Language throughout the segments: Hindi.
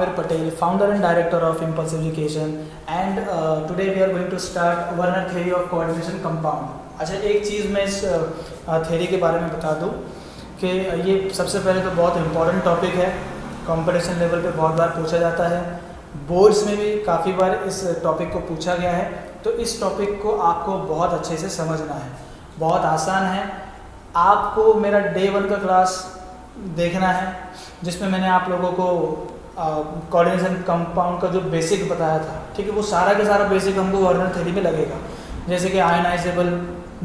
Amir Patel, founder and director of Impulse Education, and today we are going to start Werner theory of coordination compound. अच्छा, एक चीज़ मैं इस थ्योरी के बारे में बता दूं कि ये सबसे पहले तो बहुत इम्पॉर्टेंट टॉपिक है, कंपटीशन लेवल पे बहुत बार पूछा जाता है, बोर्ड्स में भी काफ़ी बार इस टॉपिक को पूछा गया है। तो इस टॉपिक को आपको बहुत अच्छे से समझना है, बहुत आसान है। आपको मेरा डे 1 का क्लास देखना है जिसमें मैंने आप लोगों को कोऑर्डिनेशन कंपाउंड का जो बेसिक बताया था, ठीक है, वो सारा के सारा बेसिक हमको वर्नर थ्योरी में लगेगा। जैसे कि आयनाइजेबल,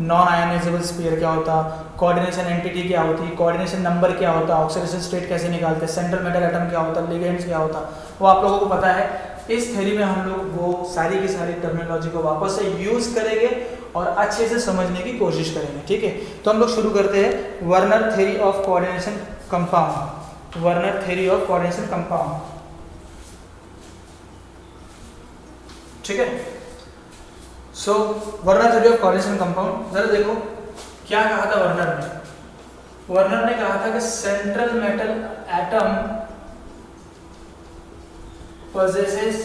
नॉन आयनाइजेबल स्फीयर क्या होता, कोऑर्डिनेशन एंटिटी क्या होती, कोऑर्डिनेशन नंबर क्या होता, ऑक्सीडेशन स्टेट कैसे निकालते, सेंट्रल मेटल एटम क्या होता, लिगेंड्स क्या होता, वो आप लोगों को पता है। इस थ्योरी में हम लोग वो सारी की सारी टर्मिनोलॉजी को वापस से यूज़ करेंगे और अच्छे से समझने की कोशिश करेंगे, ठीक है। तो हम लोग शुरू करते हैं Werner theory of coordination compound. Werner theory of coordination compound, ठीक है। So Werner theory of coordination compound, जरा देखो क्या कहा था वर्नर ने। वर्नर ने कहा था कि central metal atom possesses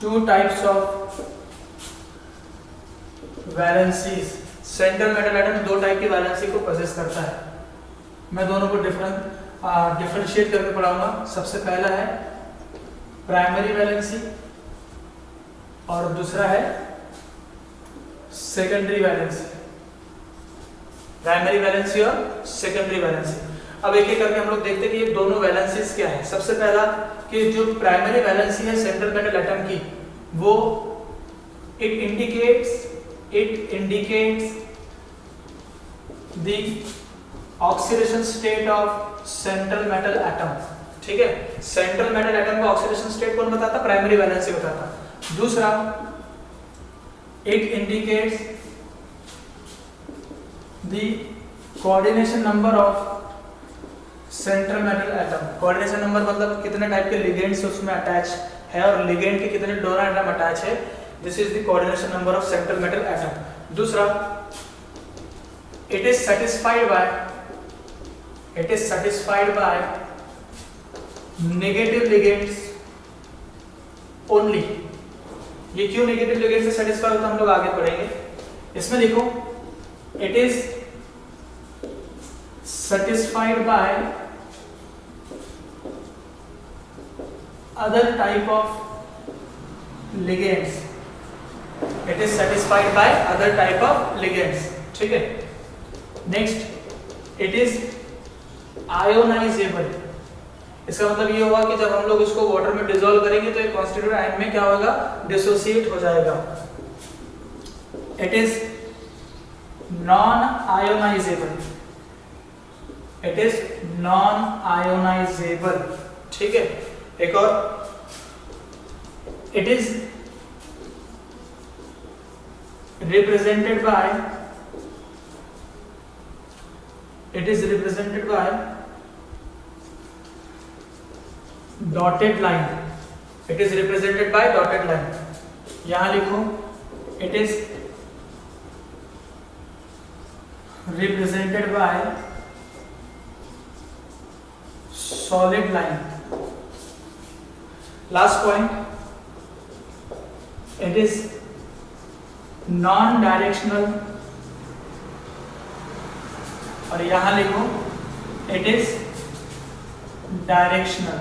two types of valencies। Central metal atom दो टाइप की वैलेंसी को पोजेस करता है। मैं दोनों को डिफरेंशिएट करके पढ़ाऊंगा। सबसे पहला है प्राइमरी वैलेंसी और दूसरा है सेकेंडरी वैलेंसी। प्राइमरी वैलेंसी और सेकेंडरी वैलेंसी। अब एक एक करके हम लोग देखते हैं कि ये दोनों वैलेंसीज क्या है। सबसे पहला कि जो प्राइमरी वैलेंसी है सेंट्रल मेटल एटम की, वो it indicates the oxidation state of central metal atom, ठीक है। सेंट्रल मेटल एटम का ऑक्सीडेशन स्टेट कौन बताता? प्राइमरी वैलेंसी बताता। दूसरा, it indicates the coordination number of central metal atom. Coordination number मतलब कितने टाइप के लिगेंड्स उसमें अटैच है और लिगेंड के कितने डोनर एटम अटैच है। This is the coordination number of central metal atom. दूसरा, it is satisfied by negative ligands only. ये क्यों नेगेटिव लिगेंड से सेटिस्फाई होता है हम लोग आगे पढ़ेंगे। इसमें देखो, it is satisfied by other type of ligands। It is satisfied by other type of ligands, ठीक है। Next, it is ionizable। इसका मतलब ये होगा कि जब हम लोग इसको वाटर में डिसॉल्व करेंगे तो एक कॉन्स्टिट्यूएंट आयन में क्या होगा? डिसोसिएट हो जाएगा। It is non ionisable. It is non ionisable, ठीक है। एक और, it is represented by dotted line. It is represented by dotted line. यहां लिखो, it is represented by solid line। last point, it is non directional और यहां लिखो it is directional।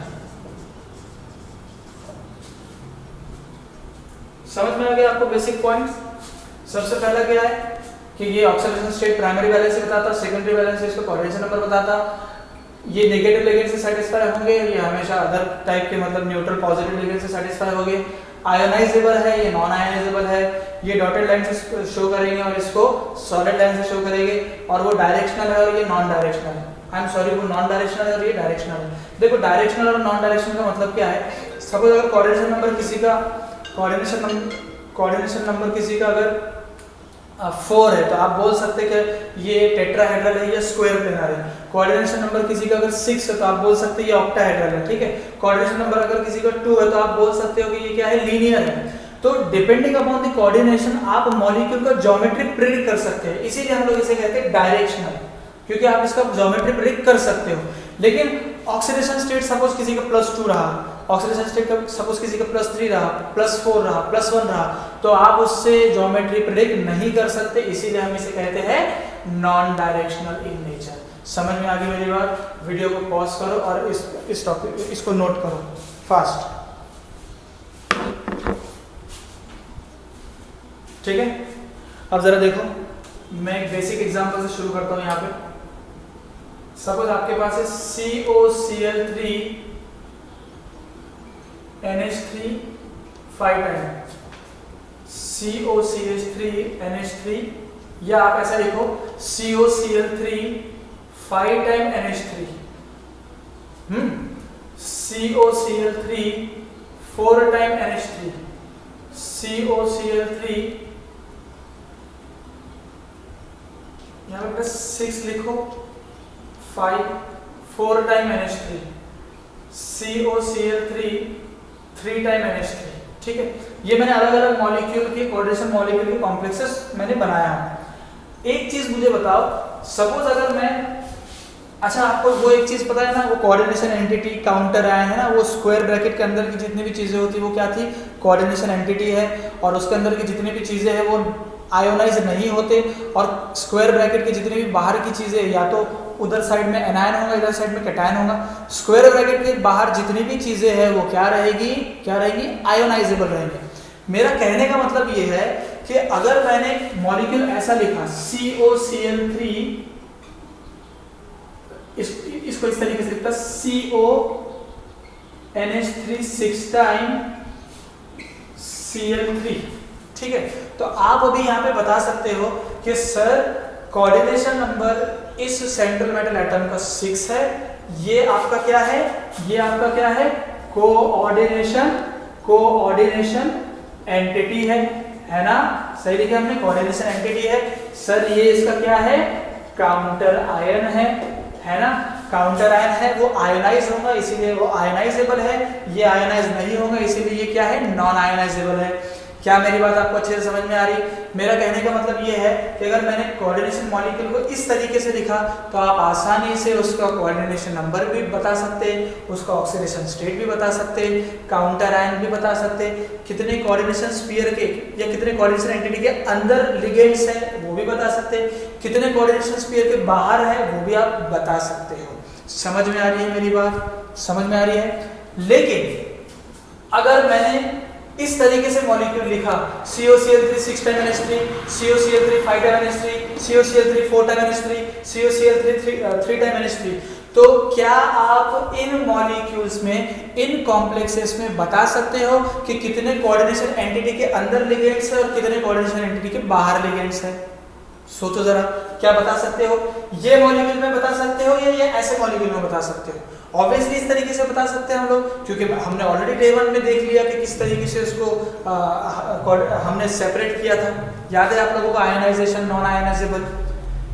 समझ में आ गया आपको बेसिक पॉइंट्स। सबसे पहला क्या है कि ये ऑक्सीडेशन स्टेट प्राइमरी वैलेंसी बताता, सेकेंडरी वैलेंसी इसका कोऑर्डिनेशन नंबर बताता, ये नेगेटिव लिगेंड से सेटिस्फाई होंगे, ये हमेशा अदर टाइप के मतलब न्यूट्रल पॉजिटिव लिगेंड से सेटिस्फाई होंगे। आयोनाइजेबल है, ये नॉन आयोनाइजेबल है, ये डॉटेड लाइन से शो करेंगे और इसको सॉलिड लाइन से शो करेंगे, और वो डायरेक्शनल है और ये नॉन डायरेक्शनल है। आई एम सॉरी, वो नॉन डायरेक्शनल है और ये डायरेक्शनल है। देखो, डायरेक्शनल और नॉन डायरेक्शनल का मतलब क्या है। सपोज अगर कोऑर्डिनेशन नंबर किसी का अगर 4 है तो आप बोल सकते कि ये टेट्राहेड्रल है या स्क्वायर प्लेनर है। कोऑर्डिनेशन नंबर किसी का अगर 6 है तो आप बोल सकते हैं ये ऑक्टाहेड्रल है, ठीक है। कोऑर्डिनेशन नंबर अगर किसी का 2 है तो आप बोल सकते हो कि ये क्या है? लीनियर है। तो डिपेंडिंग अपॉन द कोऑर्डिनेशन आप मॉलिक्यूल का ज्योमेट्री प्रिडिक्ट कर सकते हैं। इसीलिए हम लोग इसे कहते हैं डायरेक्शनल, क्योंकि आप इसका ज्योमेट्री प्रिडिक्ट कर सकते हो। लेकिन ऑक्सीडेशन स्टेट सपोज किसी का +2 रहा, ऑक्सीडेशन स्टेट का सपोज किसी का +3 रहा, +4 रहा, +1 रहा, तो आप उससे ज्योमेट्री प्रेडिक्ट नहीं कर सकते, इसीलिए हम इसे कहते हैं नॉन डायरेक्शनल इन नेचर। समझ में आ गई मेरी बात? वीडियो को पॉज करो और इस टॉपिक इसको नोट करो फास्ट। ठीक है, अब जरा देखो, मैं एक बेसिक एग्जांपल से शुरू करता हूं। यहाँ पे सपोज आपके पास है COCl3 NH3 5 time, COCH3 NH3, या आप ऐसा लिखो COCl3 5 time NH3, COCl3 4 time NH3, COCl3 यहाँ पे प्लस 6 लिखो, 5 4 time NH3, COCl3 3 time NH3। ठीक है, ये मैंने अलग अलग मॉलिक्यूल के कोऑर्डिनेशन मॉलिक्यूल के कॉम्प्लेक्सेस मैंने बनाया है। एक चीज मुझे बताओ, सपोज अगर मैं, अच्छा आपको वो एक चीज पता है ना, वो कोऑर्डिनेशन एंटिटी काउंटर आया है ना, वो स्क्वायर ब्रैकेट के अंदर की जितनी भी चीजें होती है वो क्या थी, कोऑर्डिनेशन एंटिटी है, और उसके अंदर की जितनी भी चीजें हैं वो आयोनाइज नहीं होते, और स्क्वायर ब्रैकेट की जितनी भी बाहर की चीजें या तो उधर साइड में एनायन होगा, इधर साइड में कैटायन होगा। स्क्वायर ब्रैकेट के बाहर जितनी भी चीजें हैं वो क्या रहेगी, आयोनाइजेबल रहेंगे। मेरा कहने का मतलब ये है कि अगर मैंने मॉलिक्यूल ऐसा लिखा COCl3, इसको इस तरीके से लिखता CONH3 6 टाइम Cl3, ठीक है, तो आप अभी यहाँ पे बता सकते हो कि सर कोऑर्डिनेशन नंबर इस सेंट्रल मेटल एटम का 6 है, ये आपका क्या है, ये आपका क्या है, कोऑर्डिनेशन एंटिटी है ना, सही लिखा हमने, कोऑर्डिनेशन एंटिटी है। सर ये इसका क्या है, काउंटर आयन है ना, काउंटर आयन है, वो आयोनाइज होगा इसीलिए वो आयोनाइजेबल है, ये आयोनाइज नहीं होगा इसीलिए ये क्या है, नॉन आयोनाइजेबल है। क्या मेरी बात आपको अच्छे से समझ में आ रही? मेरा कहने का मतलब ये है कि अगर मैंने कोऑर्डिनेशन मॉलिक्यूल को इस तरीके से लिखा तो आप आसानी से उसका कोऑर्डिनेशन नंबर भी बता सकते, उसका ऑक्सीडेशन स्टेट भी बता सकते, काउंटर आयन भी बता सकते, कितने कोऑर्डिनेशन स्फीयर के या कितने कोऑर्डिनेशन एंटिटी के अंदर लिगेंड्स है वो भी बता सकते, कितने कोऑर्डिनेशन स्फीयर के बाहर है वो भी आप बता सकते हो। समझ में आ रही है मेरी बात? समझ में आ रही है। लेकिन अगर मैंने इस तरीके से मॉलिक्यूल लिखा COCl3 6 time NH3, COCl3 5 time NH3, COCl3 4 time NH3, COCl3 3 time NH3, तो क्या आप इन मॉलिक्यूल्स में, इन कॉम्प्लेक्सेस में बता सकते हो कि कितने कोऑर्डिनेशन एंटिटी के अंदर लिगेंड्स है और कितने कोऑर्डिनेशन एंटिटी के बाहर लिगेंड्स है? सोचो जरा, क्या बता सकते हो? ये मॉलिक्यूल में बता सकते हो या ये ऐसे मॉलिक्यूल में बता सकते हो? ऑब्वियसली इस तरीके से बता सकते हैं हम लोग, क्योंकि हमने ऑलरेडी डे 1 में देख लिया कि किस तरीके से इसको हमने सेपरेट किया था। याद है आप लोगों को, आयनाइजेशन, नॉन आयनाइजेबल।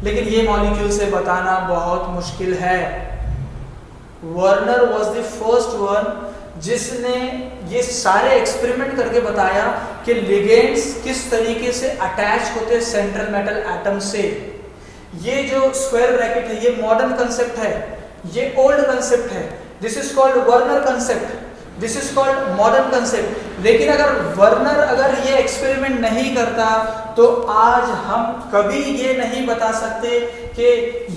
लेकिन ये मॉलिक्यूल से बताना बहुत मुश्किल है। Werner was the first one जिसने ये सारे एक्सपेरिमेंट करके बताया कि लिगेंड्स किस तरीके से अटैच होते हैं सेंट्रल मेटल एटम से। ये जो स्क्वायर ब्रैकेट है ये मॉडर्न कंसेप्ट है, ये ओल्ड कंसेप्ट है। This is called Werner concept, this is called modern concept. लेकिन अगर वर्नर अगर ये एक्सपेरिमेंट नहीं करता तो आज हम कभी ये नहीं बता सकते कि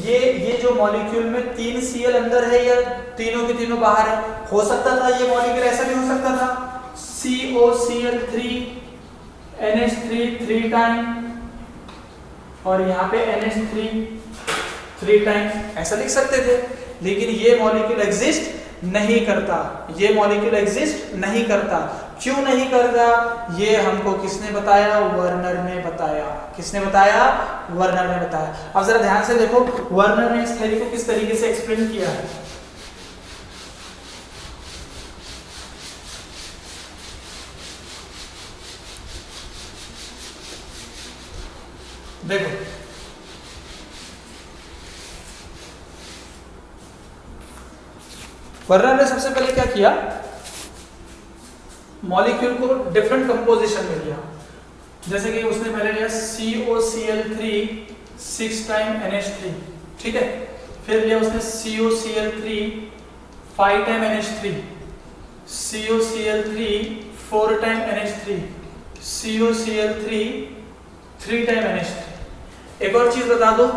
ये जो मॉलिक्यूल में 3 Cl अंदर है या तीनों के तीनों बाहर है। हो सकता था ये मॉलिक्यूल ऐसा भी हो सकता था, COCl3 NH3 3 टाइम और यहाँ पे NH3 3 टाइम, ऐसा लिख सकते थे। लेकिन ये मॉलिक्यूल एग्जिस्ट नहीं करता, ये मॉलिक्यूल एग्जिस्ट नहीं करता। क्यों नहीं करता ये हमको किसने बताया? वर्नर ने बताया। किसने बताया? वर्नर ने बताया। अब जरा ध्यान से देखो वर्नर ने इस थ्योरी को किस तरीके से एक्सप्लेन किया है। देखो वर्नर ने सबसे पहले क्या किया, मॉलिक्यूल को डिफरेंट कंपोजिशन में लिया। जैसे कि उसने पहले लिया COCl3 6 टाइम NH3, ठीक है। फिर लिया उसने COCl3 5 time NH3, CuCl3 4 time NH3, CuCl3 3 time NH3। एक और चीज बता दो,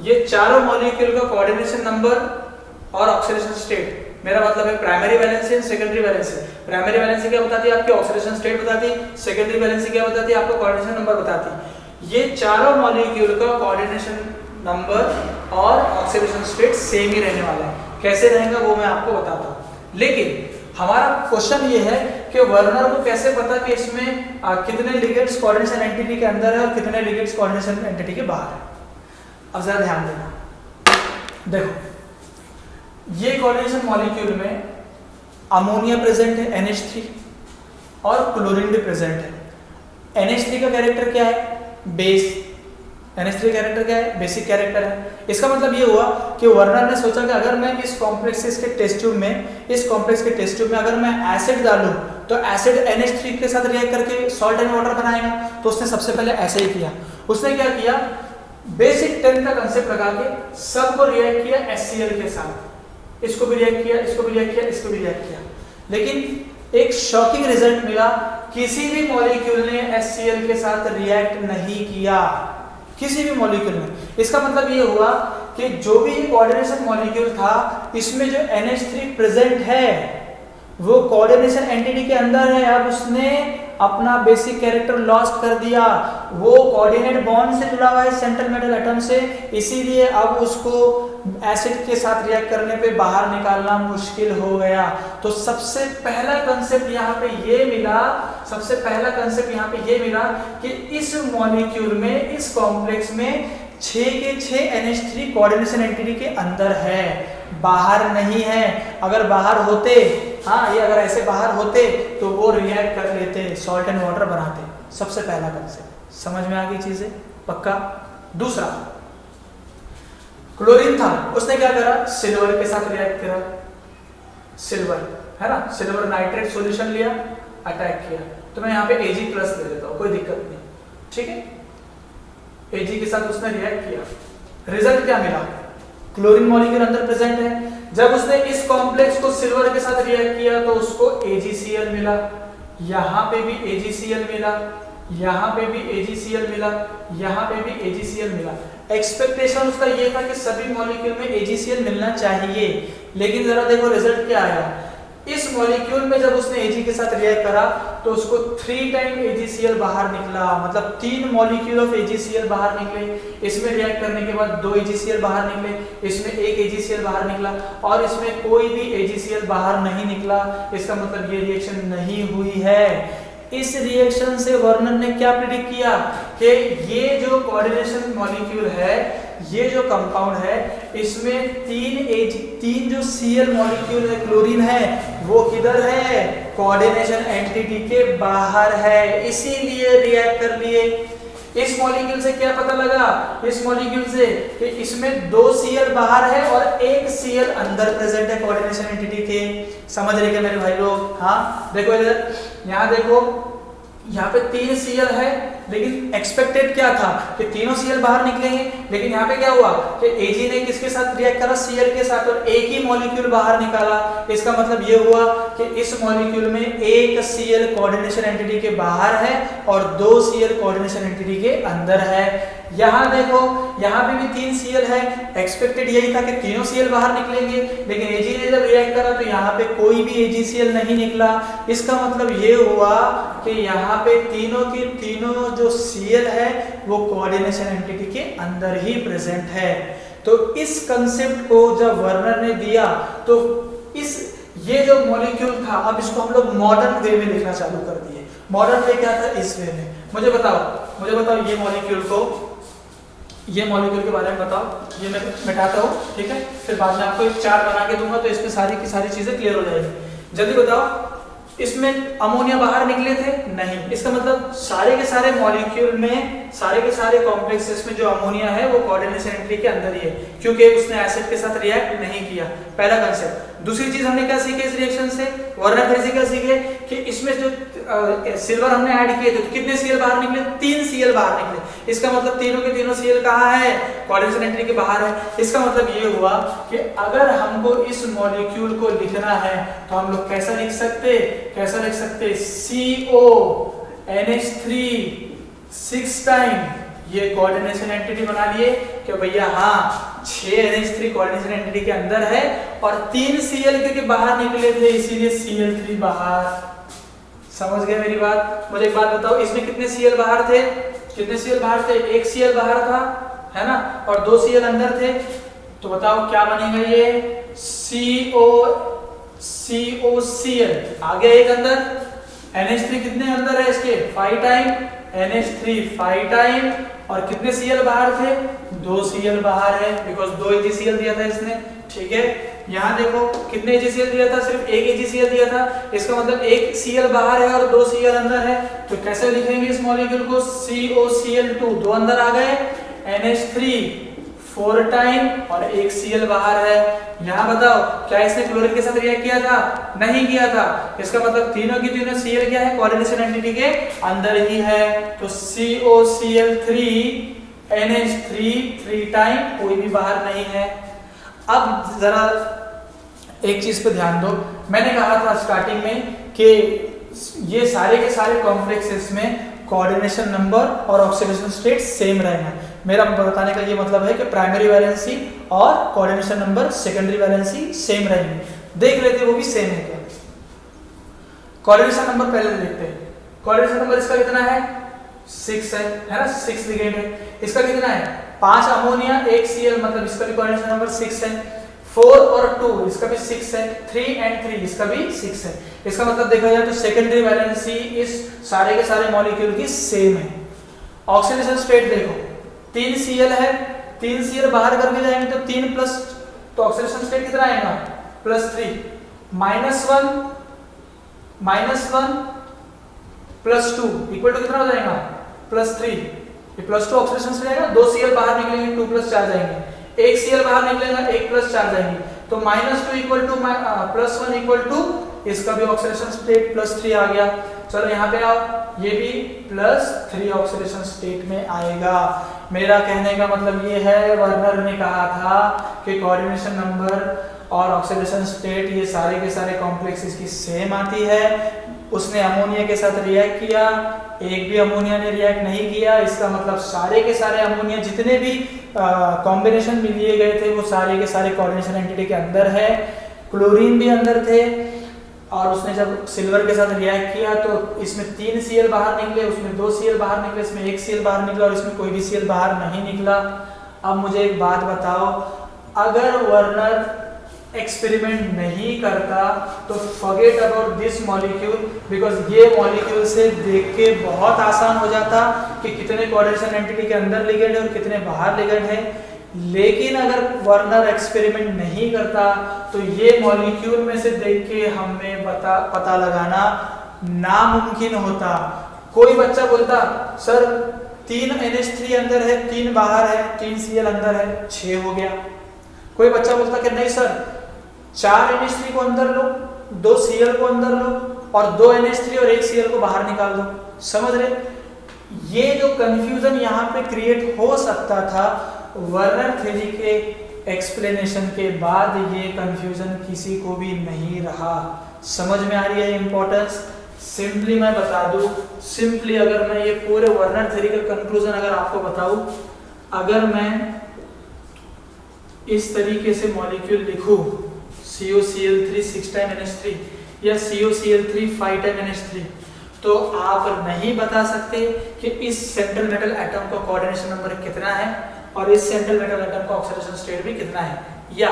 ये चारों मॉलिक्यूल का कोऑर्डिनेशन नंबर और ऑक्सीडेशन स्टेट, मेरा मतलब है primary valency and secondary valency. Primary valency क्या बताती है? आपकी ऑक्सीडेशन स्टेट बताती है। सेकेंडरी वैलेंसी क्या बताती है? आपका कोऑर्डिनेशन नंबर बताती है। ये चारों मॉलिक्यूल का कोऑर्डिनेशन नंबर और ऑक्सीडेशन स्टेट सेम ही रहने वाला है। कैसे रहेगा वो मैं आपको बताता हूँ। लेकिन हमारा क्वेश्चन ये है कि वर्नर को कैसे पता कि इसमें कितने लिगेंड्स कोऑर्डिनेशन एंटिटी के अंदर है और कितने लिगेंड्स कोऑर्डिनेशन एंटिटी के बाहर है। अब जरा ध्यान देना, देखो ये कोऑर्डिनेशन मॉलिक्यूल में अमोनिया प्रेजेंट है NH3 और क्लोरीन भी प्रेजेंट है। NH3 का कैरेक्टर क्या है? बेस। NH3 कैरेक्टर क्या है? बेसिक कैरेक्टर है। इसका मतलब ये हुआ कि वर्नर ने सोचा कि अगर मैं इस कॉम्प्लेक्स के टेस्ट ट्यूब में अगर मैं एसिड डालूं तो एसिड NH3 के साथ रिएक्ट करके सॉल्ट एंड वाटर बनाएगा। तो उसने सबसे पहले ऐसे ही किया। उसने क्या किया? बेसिक 10 का कंसेप्ट लगा के सबको रिएक्ट किया HCl के साथ। इसको भी रिएक्ट किया, इसको भी रिएक्ट किया, इसको भी रिएक्ट किया। लेकिन एक शॉकिंग रिजल्ट मिला, किसी भी मॉलिक्यूल ने HCl के साथ रिएक्ट नहीं किया, किसी भी मॉलिक्यूल ने। इसका मतलब ये हुआ कि जो भी कोऑर्डिनेशन मॉलिक्यूल था इसमें जो NH3 प्रेजेंट है वो कोऑर्डिनेशन एंटिटी के अंदर है। अब उसने अपना बेसिक कैरेक्टर लॉस्ट कर दिया। वो कोऑर्डिनेट बॉन्ड से जुड़ा हुआ है सेंट्रल मेटल एटम से, इसीलिए अब उसको एसिड के साथ रिएक्ट करने पे बाहर निकालना मुश्किल हो गया। तो सबसे पहला कंसेप्ट यहाँ पे ये मिला, कि इस मॉलिक्यूल में, इस कॉम्प्लेक्स में 6 के 6 NH3 कोऑर्डिनेशन एंटिटी के अंदर है, बाहर नहीं है। अगर बाहर होते, ये अगर ऐसे बाहर होते तो वो रिएक्ट कर लेते, सॉल्ट एंड वाटर बनाते। सबसे पहला कंसेप्ट समझ में आ गई चीजें? पक्का। दूसरा, क्लोरीन था, उसने क्या करा? सिल्वर के साथ रिएक्ट करा। सिल्वर है ना, सिल्वर नाइट्रेट सॉल्यूशन लिया, अटैक किया। तो मैं यहाँ पे Ag+ दे देता हूँ, कोई दिक्कत नहीं, ठीक है। Ag के साथ उसने रिएक्ट किया, रिजल्ट क्या मिला? क्लोरीन मॉलिक्यूल अंदर प्रेजेंट है। जब उसने इस कॉम्प्लेक्स को सिल्वर के साथ रिएक्ट किया तो उसको AgCl मिला, यहाँ पे भी AgCl मिला, यहाँ पे भी AgCl मिला, यहाँ पे भी AgCl मिला। एक्सपेक्टेशन उसका ये था कि सभी मॉलिक्यूल में AgCl मिलना चाहिए, लेकिन जरा देखो रिजल्ट क्या आया। इस मॉलिक्यूल में जब उसने Ag के साथ रिएक्ट करा तो उसको 3 टाइम AgCl बाहर निकला, मतलब 3 मॉलिक्यूल ऑफ AgCl बाहर निकले। इसमें रिएक्ट करने के बाद 2 AgCl बाहर निकले, इसमें 1 AgCl बाहर निकला और इसमें कोई भी AgCl बाहर नहीं निकला। इसका मतलब ये रिएक्शन नहीं हुई है। इस रिएक्शन से वर्नर ने क्या प्रेडिक्ट किया कि ये जो कोऑर्डिनेशन मॉलिक्यूल है, ये जो कंपाउंड है, इसमें 3 जो Cl मॉलिक्यूल है, क्लोरीन है, वो किधर है? कोऑर्डिनेशन एंटिटी के बाहर है, इसीलिए रिएक्ट कर लिए। इस मॉलिक्यूल से क्या पता लगा? इस मॉलिक्यूल से कि इसमें 2 Cl बाहर है और 1 Cl अंदर प्रेजेंट है कोऑर्डिनेशन एंटिटी के। समझ रहे क्या मेरे भाई लोग? हाँ देखो इधर, यहाँ देखो, यहाँ पे 3 Cl है, लेकिन एक्सपेक्टेड क्या था कि तीनों Cl बाहर निकलेंगे। लेकिन यहाँ पे क्या हुआ कि Ag ने किसके साथ रिएक्ट करा? Cl के साथ, और एक ही मॉलिक्यूल बाहर निकाला। इसका मतलब ये हुआ कि इस मॉलिक्यूल में 1 Cl कोऑर्डिनेशन एंटिटी के बाहर है और 2 Cl कोऑर्डिनेशन एंटिटी के अंदर है। यहाँ देखो, यहाँ पे भी 3 Cl है, एक्सपेक्टेड यही था कि तीनों Cl बाहर निकलेंगे, लेकिन Ag ने जब रिएक्ट करा तो यहाँ पे कोई भी AgCl नहीं निकला। इसका मतलब ये हुआ कि यहाँ पे तीनों की तीनों जो Cl है वो कोऑर्डिनेशन एंटिटी के अंदर ही प्रेजेंट है। तो इस कंसेप्ट को जब वर्नर ने दिया तो ये जो मॉलिक्यूल था, अब इसको हम लोग मॉडर्न वे में लिखना चालू कर दिए। मॉडर्न वे क्या था? इस वे में। मुझे बताओ ये मॉलिक्यूल के बारे में बताओ। ये मैं मिटाता हूँ, ठीक है, फिर बाद में आपको एक चार्ट बना के दूंगा तो इसमें सारी की सारी चीजें क्लियर हो जाएगी। जल्दी बताओ, इसमें अमोनिया बाहर निकले थे? नहीं। इसका मतलब सारे के सारे मॉलिक्यूल में, सारे के सारे कॉम्प्लेक्सेस में जो अमोनिया है वो कोऑर्डिनेशन एंटिटी के अंदर ही है, क्योंकि उसने एसिड के साथ रिएक्ट नहीं किया। पहला कंसेप्ट। दूसरी चीज हमने क्या सीखे इस रिएक्शन से, वर्नर थ्योरी से क्या सीखे कि इसमें जो सिल्वर हमने ऐड किए थे तो कितने Cl बाहर निकले, 3 Cl बाहर निकले। इसका मतलब तीनों के तीनों Cl कहाँ है, कोऑर्डिनेशन एंटिटी के बाहर है। इसका मतलब ये हुआ कि अगर हमको इस मॉलिक्यूल को लिखना है तो हम लोग कैसा लिख सकते, CONH3 6 टाइम, ये कोऑर्डिनेशन एंटिटी बना लिए कि भैया हाँ 6 NH3 कोऑर्डिनेशन एंटिटी के अंदर है और 3 Cl क्योंकि बाहर निकले थे इसीलिए Cl3 बाहर। समझ गए मेरी बात? मुझे एक बात बताओ, इसमें कितने Cl बाहर थे, एक Cl बाहर था है ना, और 2 Cl अंदर थे। तो बताओ क्या बनेगा ये, COCl आगे एक अंदर, NH3 कितने अंदर है इसके 5 टाइम, NH3 5 टाइम, और कितने Cl बाहर थे, 2 Cl बाहर है बिकॉज 2 AgCl दिया था इसने। ठीक है, यहाँ देखो कितने AgCl दिया था, सिर्फ एक AgCl दिया था। इसका मतलब एक Cl बाहर है और 2 Cl अंदर है। तो कैसे लिखेंगे इस मॉलिक्यूल को, COCl2 2 अंदर आ गए, NH3 4 टाइम और एक Cl बाहर है। यहाँ बताओ क्या इसने क्लोरीन के साथ रिएक्ट किया था, नहीं किया था। इसका मतलब तीनों की तीनों Cl क्या है, कोऑर्डिनेशन एंटिटी के अंदर ही है। तो COCl3 NH3 3 टाइम, कोई भी बाहर नहीं है। अब जरा एक चीज पे ध्यान दो, मैंने कहा था स्टार्टिंग में कि ये सारे के सारे कॉम्प्लेक्सेस में कोऑर्डिनेशन नंबर और ऑक्सीडेशन स्टेट सेम रहेगा। मेरा बताने का ये मतलब है कि प्राइमरी वैलेंसी और coordination number secondary valency same रहेंगे। देख लेते हैं वो भी सेम है क्या। कोऑर्डिनेशन नंबर पहले देखते हैं। कोऑर्डिनेशन नंबर इसका कितना है, 6 है ना, 6 लिगेंड है। इसका कितना है, 5 अमोनिया 1 Cl, मतलब इसका भी कोऑर्डिनेशन नंबर 6 है। 4 और 2 इसका भी 6 है, 3 and 3 इसका भी 6 है। इसका मतलब देखा जाए तो सेकेंडरी वैलेंसी इस सारे के सारे मॉलिक्यूल की सेम है। ऑक्सीडेशन स्टेट देखो, 3 Cl है, 3 Cl बाहर करके जाएंगे तो 3 प्लस, तो ऑक्सीडेशन स्टेट कितना आएगा, +3, -1 +2 इक्वल टू कितना हो जाएगा, +3। ये +2 ऑक्सीडेशन स्टेट आएगा, 2 Cl बाहर निकलेंगे 2 + 4 जाएंगे, 1 Cl बाहर निकलेगा 1 + 4 जाएंगे, तो -2 इक्वल टू +1 इक्वल टू, इसका भी ऑक्सीडेशन स्टेट +3 आ गया। चलो यहाँ पे आओ, ये भी +3 ऑक्सीडेशन स्टेट में आएगा। मेरा कहने का मतलब ये है, वर्नर ने कहा था कि कोऑर्डिनेशन नंबर और ऑक्सीडेशन स्टेट ये सारे के सारे कॉम्प्लेक्सेस की सेम आती है। उसने अमोनिया के साथ रिएक्ट किया, एक भी अमोनिया ने रिएक्ट नहीं किया। इसका मतलब सारे के सारे अमोनिया जितने भी कॉम्बिनेशन में लिए गए थे वो सारे के सारे कोऑर्डिनेशन एंटिटी के अंदर है। क्लोरीन भी अंदर थे, और उसने जब सिल्वर के साथ रिएक्ट किया तो इसमें 3 Cl बाहर निकले, उसमें 2 Cl बाहर निकले, इसमें 1 Cl बाहर निकला और इसमें कोई भी Cl बाहर नहीं निकला। अब मुझे एक बात बताओ, अगर वर्नर एक्सपेरिमेंट नहीं करता तो forget about this molecule, because ये मॉलिक्यूल से देख के बहुत आसान हो जाता कि कितने कोऑर्डिनेशन एंटिटी के अंदर लिगेंड है और कितने बाहर लिगेंड है। लेकिन अगर वर्नर एक्सपेरिमेंट नहीं करता तो ये मॉलिक्यूल में से देख के हमें पता लगाना नामुमकिन होता। कोई बच्चा बोलता सर 3 NH3 अंदर है, 3 बाहर है, 3 Cl अंदर है, 6 हो गया। कोई बच्चा बोलता कि नहीं सर 4 NH3 को अंदर लो, 2 Cl को अंदर लो और 2 NH3 और 1 Cl को बाहर निकाल दो। समझ रहे, ये जो कंफ्यूजन यहाँ पे क्रिएट हो सकता था, वर्नर थ्योरी के एक्सप्लेनेशन के बाद ये कंफ्यूजन किसी को भी नहीं रहा। समझ में आ रही है इंपॉर्टेंस? सिंपली मैं बता दूं, सिंपली अगर मैं ये पूरे वर्नर थ्योरी का कंक्लूजन अगर आपको बताऊं, अगर मैं इस तरीके से मॉलिक्यूल लिखूं COCl3 6 टाइम NH3 या COCl3 5 टाइम NH3, तो आप नहीं बता सकते कि इस सेंट्रल मेटल एटम का कोऑर्डिनेशन नंबर कितना है और इस सेंट्रल मेटल एटम का ऑक्सीडेशन स्टेट भी कितना है, या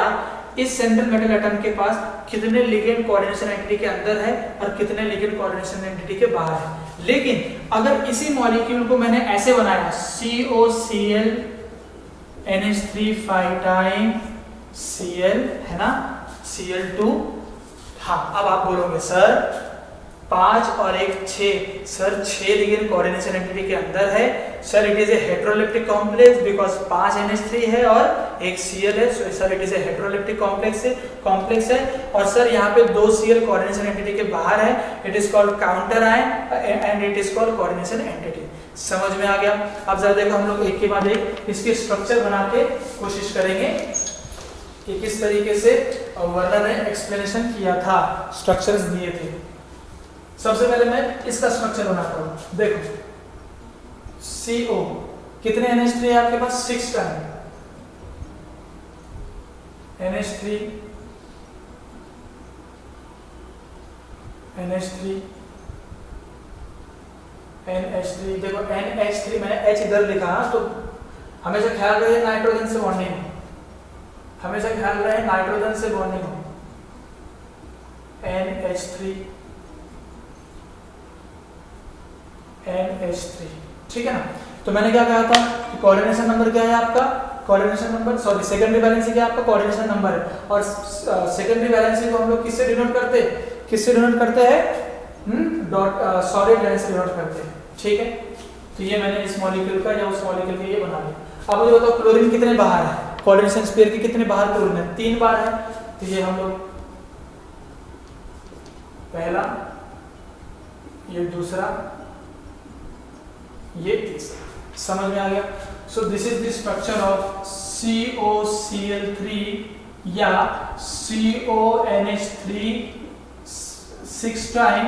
इस सेंट्रल मेटल एटम के पास कितने लिगेंड कोऑर्डिनेशन एंटिटी के अंदर है और कितने लिगेंड कोऑर्डिनेशन एंटिटी के बाहर है। लेकिन अगर इसी मॉलिक्यूल को मैंने ऐसे बनाया COCl NH3 5 टाइम Cl है ना, Cl2, हाँ अब आप बोलोगे सर 5 और एक 6, सर 6 लिगेंड कोऑर्डिनेशन एंटिटी के अंदर है। Sir it is a heteroleptic complex because 5 NH3 है और एक Cl है, so sir it is a heteroleptic complex है। और सर यहाँ पे 2 Cl कोऑर्डिनेशन एंटिटी के बाहर है, it is called counter ion and it is called coordination entity. समझ में आ गया? अब जरा देखो हम लोग एक के बाद एक इसके स्ट्रक्चर बना के कोशिश करेंगे कि किस तरीके से वर्नर ने एक्सप्लेनेशन किया था, स्ट्रक्चर्स दिए थे। सबसे पहले मैं इसका स्ट्रक्चर बनाता हूं। देखो CO कितने NH3 है आपके पास? 6 टाइम NH3 NH3 देखो NH3 मैंने H इधर लिखा, तो हमेशा ख्याल रहे नाइट्रोजन से बॉन्डिंग हो, हमेशा ख्याल रहे नाइट्रोजन से बॉन्डिंग हो। NH3 ठीक है ना। तो मैंने क्या कहा था कि कोऑर्डिनेशन नंबर क्या है आपका? Coordination number sorry secondary valency क्या है आपका? कोऑर्डिनेशन नंबर है। और सेकेंडरी वैलेंसी को हम लोग किससे डिनोट करते हैं? किससे डिनोट करते हैं? डॉट सॉलिड लाइन से डिनोट करते हैं। ठीक है, तो ये मैंने इस मॉलिक्यूल का या उस मॉलिक्यूल का ये बना लिया। अब मुझे बताओ क्लोरीन कितने बाहर है? कोऑर्डिनेशन स्फीयर के कितने बाहर क्लोरीन है? 3 बार है। तो ये हम लोग पहला, ये दूसरा, ये तीसरा। समझ में आ गया? So this is the structure of COCl3 या CONH3 6 टाइम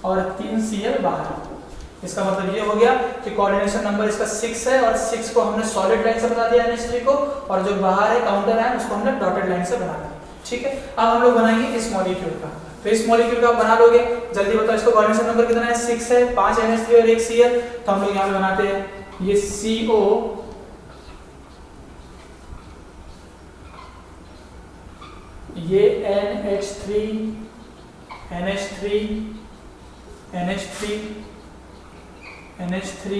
और 3 Cl बाहर। इसका मतलब ये हो गया कि कोऑर्डिनेशन नंबर इसका 6 है और 6 को हमने सॉलिड लाइन से बता दिया NH3 को, और जो बाहर है काउंटर आयन उसको हमने डॉटेड लाइन से बना दिया। ठीक है, अब हम लोग बनाएंगे इस मॉलिक्यूल का। तो इस मॉलिक्यूल का आप बना लोगे, जल्दी बताओ इसको कोऑर्डिनेशन नंबर कितना है? 6 है, 5 NH3 और 1 Cl। तो हम लोग यहाँ पे बनाते हैं ये CO, ये NH3 NH3 NH3 NH3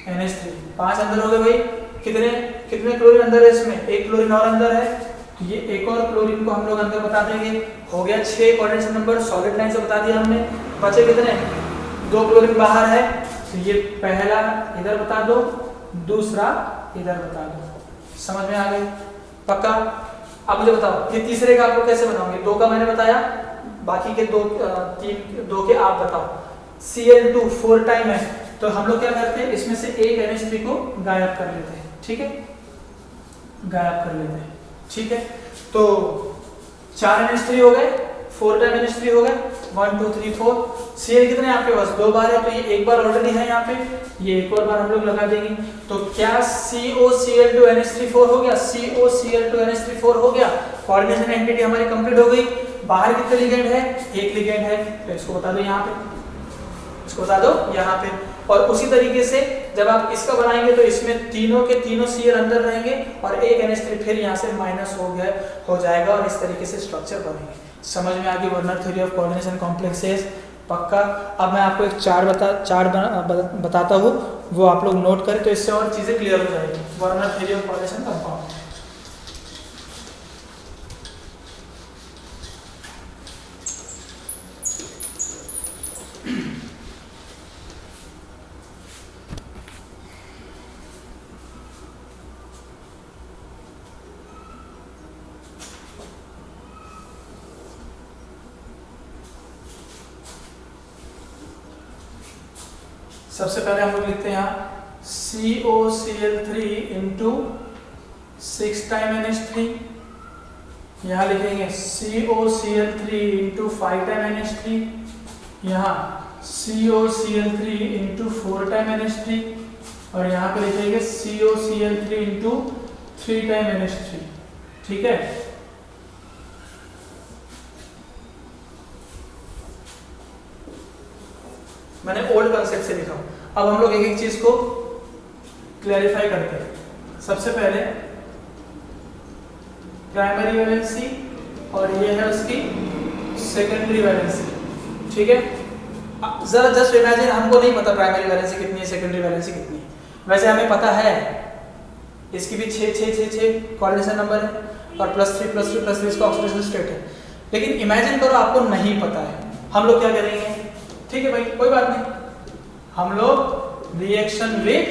NH3 5 अंदर हो गए भाई। कितने कितने क्लोरीन अंदर है इसमें? 1 क्लोरीन और अंदर है, तो ये एक और क्लोरीन को हम लोग अंदर बता देंगे। हो गया 6 कोऑर्डिनेशन नंबर, सॉलिड लाइन से बता दिया हमने। बचे कितने? 2 क्लोरीन बाहर है, तो ये पहला इधर बता दो, दूसरा इधर बता दो। समझ में आ गई? पक्का? अब मुझे बताओ ये तीसरे का आप लोग कैसे बनाओगे? 2 का मैंने बताया, बाकी के 2 के आप बताओ। Cl2 4 टाइम है, तो हम लोग क्या करते हैं इसमें से एक NH3 को गायब कर लेते हैं। ठीक है, गायब कर लेते हैं। ठीक है, तो 4 NH3 हो गए, 4 टाइम NH3 हो गए, 1 2 3 4। Cl कितने हैं आपके पास? 2 बार है, तो ये एक बार ऑलरेडी है यहाँ पे, ये एक और बार हम लोग लगा देंगे। तो क्या COCl2 NH3 4 हो गया? COCl2 NH3 4 हो गया। कोऑर्डिनेशन एंटिटी हमारी कंप्लीट हो गई। बाहर कितने लिगेंड है? 1 लिगेंड है, तो इसको बता दो यहाँ पे, इसको बता दो यहाँ पे। और उसी तरीके से जब आप इसका बनाएंगे तो इसमें तीनों के तीनों Cl अंदर रहेंगे और एक NH3 फिर यहाँ से माइनस हो जाएगा, और इस तरीके से स्ट्रक्चर बनेंगे। समझ में आ गई Werner theory of coordination complexes? पक्का? अब मैं आपको एक चार्ट बताता हूँ, वो आप लोग नोट करें, तो इससे और चीज़ें क्लियर हो जाएगी। Werner theory of coordination compound. सबसे पहले हम लोग लिखते हैं यहाँ COCl3 इंटू 6 टाइम NH3। यहाँ लिखेंगे COCl3 इंटू 5 टाइम NH3। यहाँ COCl3 इंटू 4 टाइम NH3, और यहाँ पे लिखेंगे COCl3 इंटू 3 टाइम NH3। ठीक है, मैंने ओल्ड कॉन्सेप्ट से लिखा। अब हम लोग एक एक चीज को क्लैरिफाई करते हैं। सबसे पहले प्राइमरी वैलेंसी, और ये है उसकी सेकेंडरी वैलेंसी। ठीक है, जरा जस्ट इमेजिन, हमको नहीं पता प्राइमरी वैलेंसी कितनी है, सेकेंडरी वैलेंसी कितनी है। वैसे हमें पता है इसकी भी 6 कोऑर्डिनेशन नंबर है, और +3 +3 +3 इसका ऑक्सीडेशन स्टेट है। लेकिन इमेजिन करो आपको नहीं पता है, हम लोग क्या करेंगे, ठीक है भाई कोई बात नहीं, हम लोग रिएक्शन विथ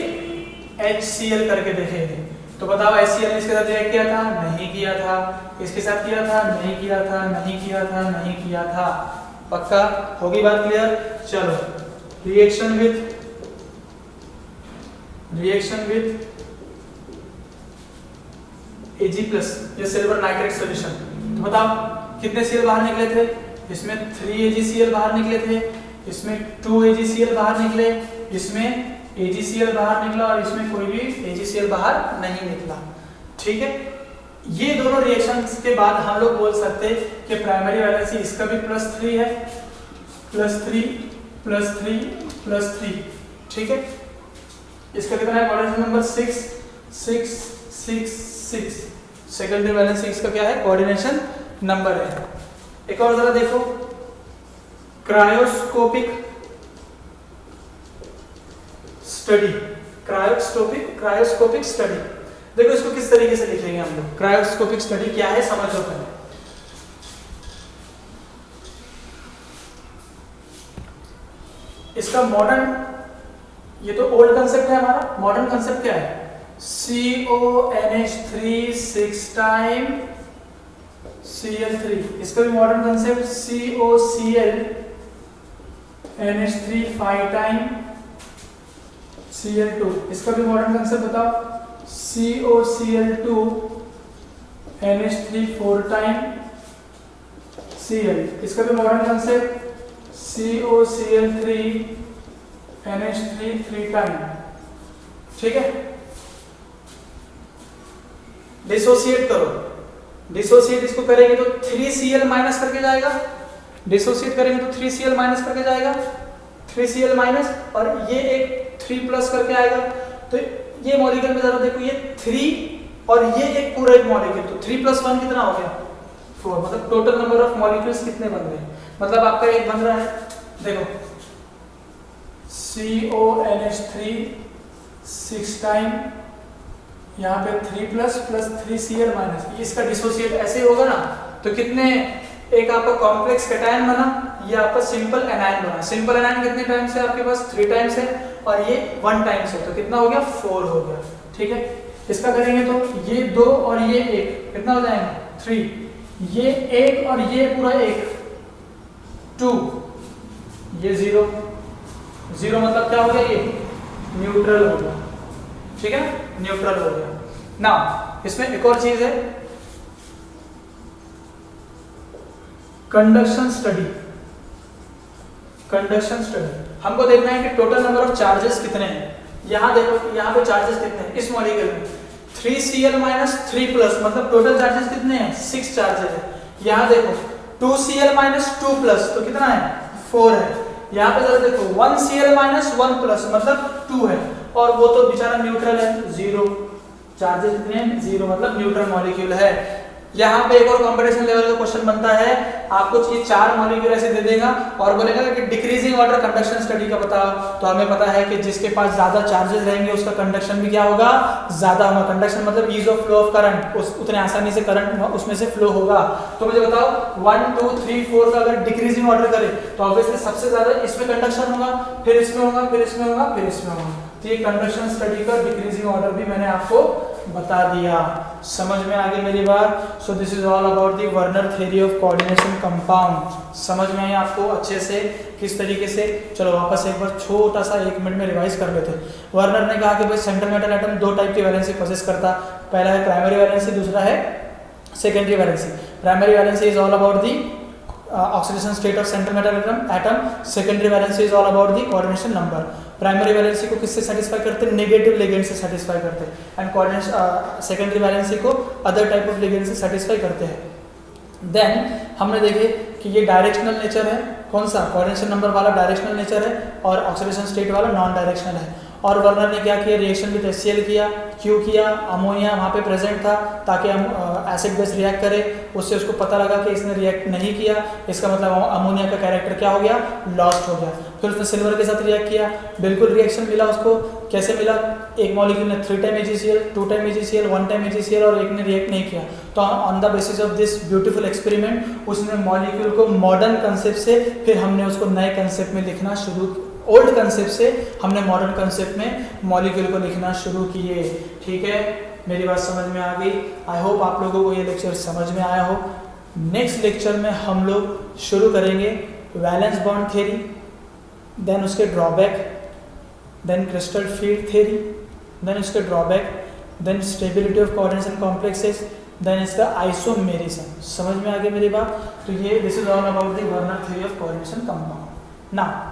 HCl करके देखेंगे। तो बताओ HCl ने इसके साथ रिएक्ट किया था, नहीं किया था, इसके साथ किया था, नहीं किया था, नहीं किया था, नहीं किया था। पक्का होगी बात क्लियर। चलो रिएक्शन विथ Ag+ ये सिल्वर नाइट्रेट सॉल्यूशन। तो बताओ कितने Cl बाहर निकले थे, इसमें 3 AgCl बाहर निकले थे, इसमें 2 AgCl बाहर निकले, इसमें AgCl बाहर निकला और इसमें कोई भी AgCl बाहर नहीं निकला। ठीक है, ये दोनों रिएक्शंस के बाद हम लोग बोल सकते हैं कि प्राइमरी वैलेंसी इसका भी +3 है, +3 +3 +3। ठीक है, इसका कितना है कोऑर्डिनेशन नंबर 6 6 6 6। सेकेंडरी वैलेंसी इसका क्या है, कोऑर्डिनेशन नंबर है। एक और जरा देखो, क्रायोस्कोपिक स्टडी, क्रायोस्कोपिक स्टडी। देखो इसको किस तरीके से लिखेंगे हम लोग, क्रायोस्कोपिक स्टडी क्या है समझो पहले। इसका मॉडर्न, ये तो ओल्ड कंसेप्ट है हमारा, मॉडर्न कंसेप्ट क्या है, CONH3 6 टाइम Cl3। इसका भी modern concept COCl NH3 5 time Cl2। इसका भी मॉडर्न कंसेप्ट बताओ, COCl2 NH3 4 टाइम Cl। इसका भी modern concept COCl3 NH3 3 time. ठीक है, डिसोसिएट करो, डिसोसिएट इसको करेंगे तो 3Cl माइनस करके जाएगा, डिसोसिएट करेंगे तो 3Cl माइनस करके जाएगा, 3Cl माइनस, और ये एक 3 प्लस करके आएगा। तो ये मॉलिक्यूल में जरा देखो, ये 3 और ये एक पूरा एक मॉलिक्यूल, तो 3 + 1 कितना हो गया 4। मतलब टोटल नंबर ऑफ मॉलिक्यूल्स कितने बन गए, मतलब आपका एक बन रहा है, देखो CONH3 6 टाइम, यहाँ पे 3 प्लस 3Cl माइनस, इसका डिसोसिएट ऐसे होगा ना, तो कितने, एक आपका कॉम्प्लेक्स कैटायन बना, ये आपका सिंपल एनायन बना। सिंपल एनायन कितने टाइम्स है आपके पास, 3 टाइम्स है, और ये 1 टाइम्स है, तो कितना हो गया 4 हो गया। ठीक है, इसका करेंगे तो ये 2 और ये 1 कितना हो जाएगा 3, ये 1 और ये पूरा 1 2, ये 0 0 मतलब क्या हो गया, ये न्यूट्रल हो गया। ठीक है, न्यूट्रल हो गया ना। इसमें एक और चीज है, कंडक्शन स्टडी। कंडक्शन स्टडी हमको देखना है कि टोटल नंबर ऑफ चार्जेस कितने हैं। यहां देखो, यहां पे चार्जेस कितने हैं इस मॉलिक्यूल में, 3Cl माइनस 3 प्लस, मतलब टोटल चार्जेस कितने हैं 6 चार्जेस है। यहां देखो 2Cl माइनस 2 प्लस, तो कितना है 4 है। यहाँ पे जरा देखो 1Cl माइनस 1 प्लस, मतलब 2 है, और वो तो बेचारा न्यूट्रल है, 0 चार्जेस कितने हैं 0, मतलब न्यूट्रल मॉलिक्यूल है। यहाँ पे एक और कंपटीशन लेवल का क्वेश्चन बनता है, आपको ये 4 मॉलिक्यूल ऐसे दे देगा और बोलेगा कि डिक्रीजिंग ऑर्डर कंडक्शन स्टडी का बताओ। तो हमें पता है कि जिसके पास ज्यादा चार्जेस रहेंगे उसका कंडक्शन भी क्या होगा, ज्यादा होगा। कंडक्शन मतलब ease of flow of current, उतने आसानी से करंट उसमें से फ्लो होगा। तो मुझे बताओ 1 2 3 4 का अगर डिक्रीजिंग ऑर्डर करें तो ऑब्वियसली सबसे ज्यादा इसमें कंडक्शन होगा, फिर इसमें होगा, फिर इसमें होगा, फिर इसमें होगा। तो ये कंडक्शन स्टडी का डिक्रीजिंग ऑर्डर भी मैंने आपको बता दिया। समझ में आ गई मेरी बात। So this is all about the Werner theory of coordination compound. समझ में आई आपको अच्छे से किस तरीके से। चलो वापस एक बार छोटा सा 1 मिनट में रिवाइज कर लेते। वर्नर ने कहा कि भाई सेंट्रल मेटल एटम 2 टाइप की वैलेंसी पोजेस करता, पहला है प्राइमरी वैलेंसी, दूसरा है secondary valency. Primary valency is all about the oxidation state of central metal atom, secondary valency is all about the coordination number. Primary valency को किससे सेटिस्फाई करते हैं, नेगेटिव लिगेंड से सेटिस्फाई करते हैं, एंड कोऑर्डिनेशन सेकेंडरी वैलेंसी को अदर टाइप ऑफ लिगेंड से सेटिस्फाई करते हैं। देन हमने देखे कि ये डायरेक्शनल नेचर है, कौन सा कोऑर्डिनेशन नंबर वाला डायरेक्शनल नेचर है, और ऑक्सीडेशन स्टेट वाला नॉन डायरेक्शनल है। और वर्नर ने क्या किया, रिएक्शन विद HCl किया। क्यों किया, अमोनिया वहाँ पे प्रेजेंट था ताकि हम एसिड बेस रिएक्ट करे, उससे उसको पता लगा कि इसने रिएक्ट नहीं किया, इसका मतलब अमोनिया का कैरेक्टर क्या हो गया, लॉस्ट हो गया। फिर उसने सिल्वर के साथ रिएक्ट किया, बिल्कुल रिएक्शन मिला उसको। कैसे मिला, एक मॉलिक्यूल ने 3 time AgCl, 2 time AgCl, 1 time AgCl और एक ने रिएक्ट नहीं किया। तो on the basis of this beautiful experiment उसने मॉलिक्यूल को मॉडर्न कंसेप्ट से फिर हमने उसको नए कंसेप्ट में लिखना शुरू, ओल्ड कंसेप्ट से हमने मॉडर्न कंसेप्ट में मॉलिक्यूल को लिखना शुरू किए। ठीक है, मेरी बात समझ में आ गई। आई होप आप लोगों को ये लेक्चर समझ में आया हो। नेक्स्ट लेक्चर में हम लोग शुरू करेंगे वैलेंस बॉन्ड थ्योरी, देन उसके drawback, then crystal field theory, then उसके drawback, then stability of coordination complexes, then इसका आइसोमेरिज्म। समझ में आ गई मेरी बात। तो ये this is all about the Werner theory of coordination compound. Now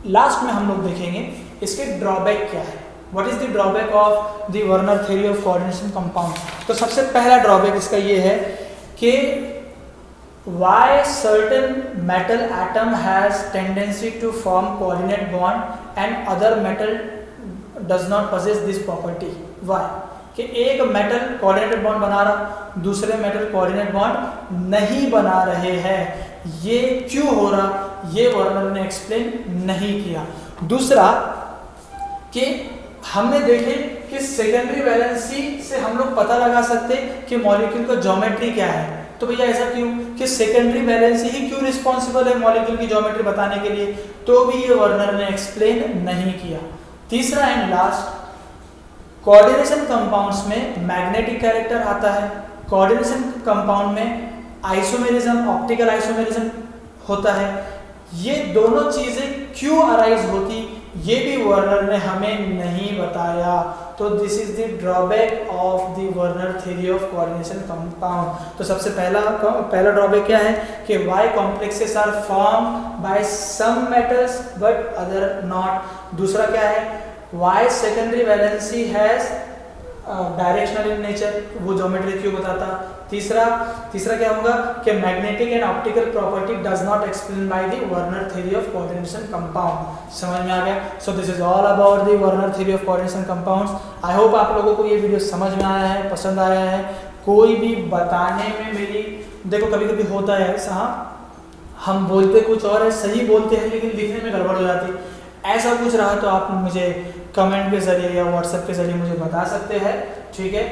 last में हम लोग देखेंगे इसके ड्रॉबैक क्या है, what is the drawback of the Werner theory of coordination compound. तो सबसे पहला ड्रॉबैक इसका ये है कि why certain metal atom has tendency to form coordinate bond and other metal does not possess this property। why कि एक मेटल कोऑर्डिनेट बॉन्ड बना रहा, दूसरे मेटल कोऑर्डिनेट बॉन्ड नहीं बना रहे हैं, ये क्यों हो रहा, ये वर्नर ने एक्सप्लेन नहीं किया। दूसरा कि हमने देखे कि सेकेंडरी वैलेंसी से हम लोग पता लगा सकते कि मॉलिक्यूल का ज्योमेट्री क्या है। तो भैया ऐसा क्यों कि सेकेंडरी वैलेंसी ही क्यों रिस्पॉन्सिबल है मॉलिक्यूल की ज्योमेट्री बताने के लिए, तो भी ये वर्नर ने एक्सप्लेन नहीं किया। तीसरा एंड लास्ट, कोऑर्डिनेशन कंपाउंड्स में मैग्नेटिक कैरेक्टर आता है, कोऑर्डिनेशन कंपाउंड में आइसोमेरिज्म, ऑप्टिकल आइसोमेरिज्म होता है। ये दोनों चीजें क्यों अराइज होती ये भी वर्नर ने हमें नहीं बताया। तो this is the drawback of the Werner theory of coordination compound. तो सबसे पहला ड्रॉबैक क्या है कि why complexes are form by some metals but other not. दूसरा क्या है, why secondary valency has directional in nature, वो ज्योमेट्री क्यों बताता। तीसरा क्या होगा कि magnetic and optical property does not explain by the Werner theory of coordination compound. समझ में आ गया। So this is all about the Werner theory of coordination compounds. I hope आप लोगों को ये वीडियो समझ में आया है, पसंद आया है। कोई भी बताने में मेरी, देखो कभी कभी होता है ऐसा, हम बोलते कुछ और है, सही बोलते हैं लेकिन लिखने में गड़बड़ हो जाती है। ऐसा कुछ रहा तो आप मुझे कमेंट के जरिए या व्हाट्सएप के जरिए मुझे बता सकते हैं। ठीक है,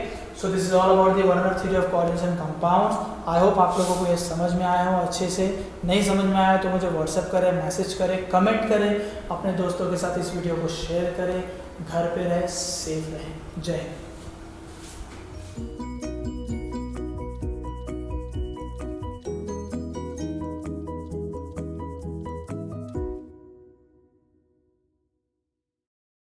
so this is all about the Werner theory of coordination compounds. I hope आप लोगों को ये समझ में आया हो अच्छे से। नहीं समझ में आया तो मुझे व्हाट्सएप करें, मैसेज करें, कमेंट करें, अपने दोस्तों के साथ इस वीडियो को शेयर करें। घर पे रहें, सेफ रहें। जय हिंद।